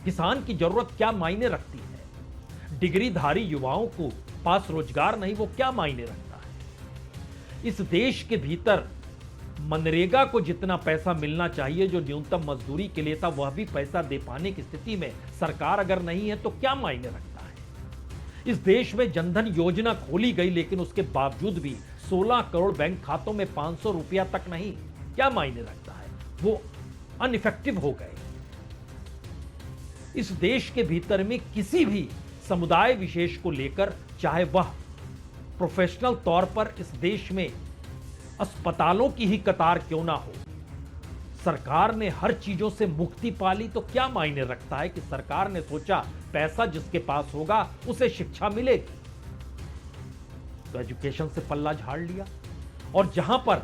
किसान की जरूरत क्या मायने रखती है? डिग्रीधारी युवाओं को पास रोजगार नहीं, वो क्या मायने रखता है? इस देश के भीतर मनरेगा को जितना पैसा मिलना चाहिए जो न्यूनतम मजदूरी के लिए था, वह भी पैसा दे पाने की स्थिति में सरकार अगर नहीं है तो क्या मायने रखता है? इस देश में जनधन योजना खोली गई, लेकिन उसके बावजूद भी 16 करोड़ बैंक खातों में 500 रुपया तक नहीं, क्या मायने रखता है? वो अनइफेक्टिव हो गए। इस देश के भीतर में किसी भी समुदाय विशेष को लेकर, चाहे वह प्रोफेशनल तौर पर इस देश में अस्पतालों की ही कतार क्यों ना हो, सरकार ने हर चीजों से मुक्ति पाली, तो क्या मायने रखता है कि सरकार ने सोचा पैसा जिसके पास होगा उसे शिक्षा मिलेगी, तो एजुकेशन से पल्ला झाड़ लिया। और जहां पर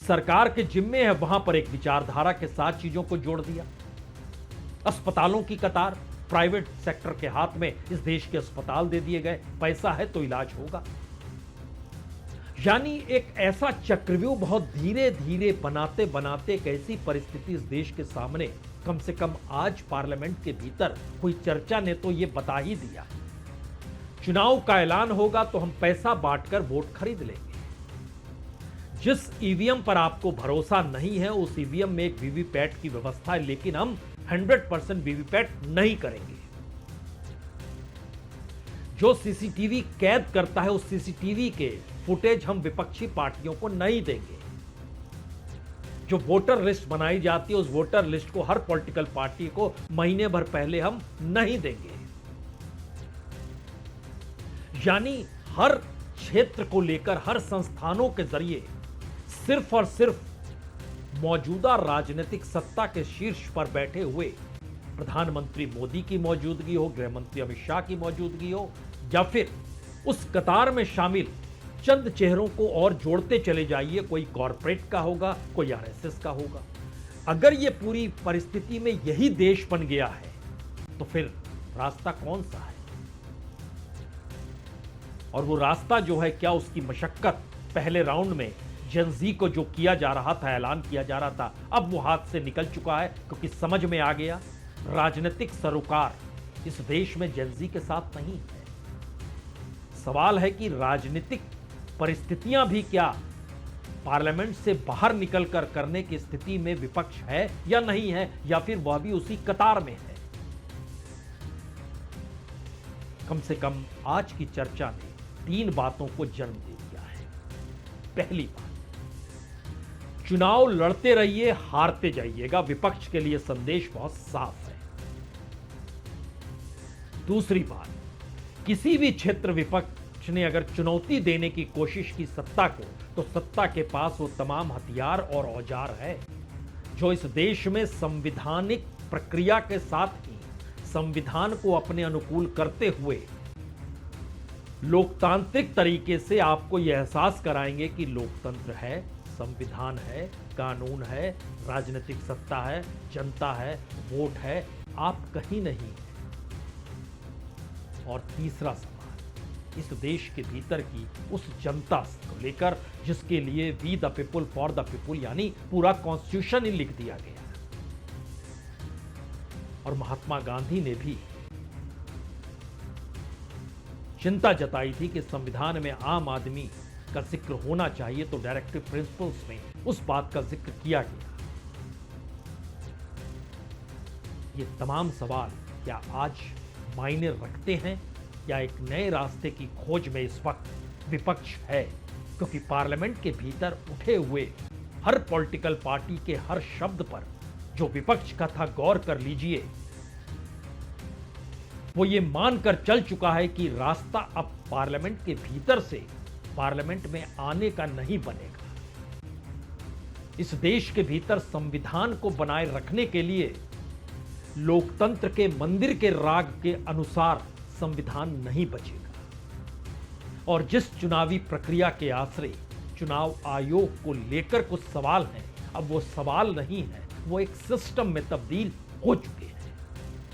सरकार के जिम्मे है वहां पर एक विचारधारा के साथ चीजों को जोड़ दिया। अस्पतालों की कतार प्राइवेट सेक्टर के हाथ में इस देश के अस्पताल दे दिए गए, पैसा है तो इलाज होगा। यानी एक ऐसा चक्रव्यूह बहुत धीरे धीरे बनाते बनाते एक ऐसी परिस्थिति इस देश के सामने, कम से कम आज पार्लियामेंट के भीतर हुई चर्चा ने तो यह बता ही दिया, चुनाव का ऐलान होगा तो हम पैसा बांटकर वोट खरीद लेंगे। जिस ईवीएम पर आपको भरोसा नहीं है उस ईवीएम में एक वीवीपैट की व्यवस्था है, लेकिन हम 100% वीवीपैट नहीं करेंगे। जो सीसीटीवी कैद करता है उस सीसीटीवी के फुटेज हम विपक्षी पार्टियों को नहीं देंगे। जो वोटर लिस्ट बनाई जाती है उस वोटर लिस्ट को हर पॉलिटिकल पार्टी को महीने भर पहले हम नहीं देंगे। यानी हर क्षेत्र को लेकर हर संस्थानों के जरिए सिर्फ और सिर्फ मौजूदा राजनीतिक सत्ता के शीर्ष पर बैठे हुए प्रधानमंत्री मोदी की मौजूदगी हो, गृह मंत्री अमित शाह की मौजूदगी हो, या फिर उस कतार में शामिल चंद चेहरों को और जोड़ते चले जाइए, कोई कॉरपोरेट का होगा, कोई आरएसएस का होगा। अगर ये पूरी परिस्थिति में यही देश बन गया है तो फिर रास्ता कौन सा है? और वो रास्ता जो है, क्या उसकी मशक्कत पहले राउंड में जेनजी को जो किया जा रहा था, ऐलान किया जा रहा था, अब वो हाथ से निकल चुका है, क्योंकि समझ में आ गया राजनीतिक सरोकार इस देश में जेनजी के साथ नहीं है। सवाल है कि राजनीतिक परिस्थितियां भी क्या पार्लियामेंट से बाहर निकलकर करने की स्थिति में विपक्ष है या नहीं है, या फिर वह भी उसी कतार में है। कम से कम आज की चर्चा ने 3 बातों को जन्म दे दिया है। पहली बात, चुनाव लड़ते रहिए, हारते जाइएगा, विपक्ष के लिए संदेश बहुत साफ है। दूसरी बात, किसी भी क्षेत्र विपक्ष ने अगर चुनौती देने की कोशिश की सत्ता को, तो सत्ता के पास वो तमाम हथियार और औजार है जो इस देश में संवैधानिक प्रक्रिया के साथ ही संविधान को अपने अनुकूल करते हुए लोकतांत्रिक तरीके से आपको यह एहसास कराएंगे कि लोकतंत्र है, संविधान है, कानून है, राजनीतिक सत्ता है, जनता है, वोट है, आप कहीं नहीं हैं। और तीसरा सवाल, इस देश के भीतर की उस जनता को लेकर जिसके लिए we the people for the people, यानी पूरा कॉन्स्टिट्यूशन ही लिख दिया गया। और महात्मा गांधी ने भी चिंता जताई थी कि संविधान में आम आदमी का जिक्र होना चाहिए, तो डायरेक्टिव प्रिंसिपल्स में उस बात का जिक्र किया गया। ये तमाम सवाल क्या आज मायने रखते हैं, या एक नए रास्ते की खोज में इस वक्त विपक्ष है? क्योंकि पार्लियामेंट के भीतर उठे हुए हर पॉलिटिकल पार्टी के हर शब्द पर जो विपक्ष का था, गौर कर लीजिए, वो ये मानकर चल चुका है कि रास्ता अब पार्लियामेंट के भीतर से पार्लियामेंट में आने का नहीं बनेगा। इस देश के भीतर संविधान को बनाए रखने के लिए लोकतंत्र के मंदिर के राग के अनुसार संविधान नहीं बचेगा। और जिस चुनावी प्रक्रिया के आश्रय चुनाव आयोग को लेकर कुछ सवाल हैं, अब वो सवाल नहीं है, वो एक सिस्टम में तब्दील हो चुके हैं।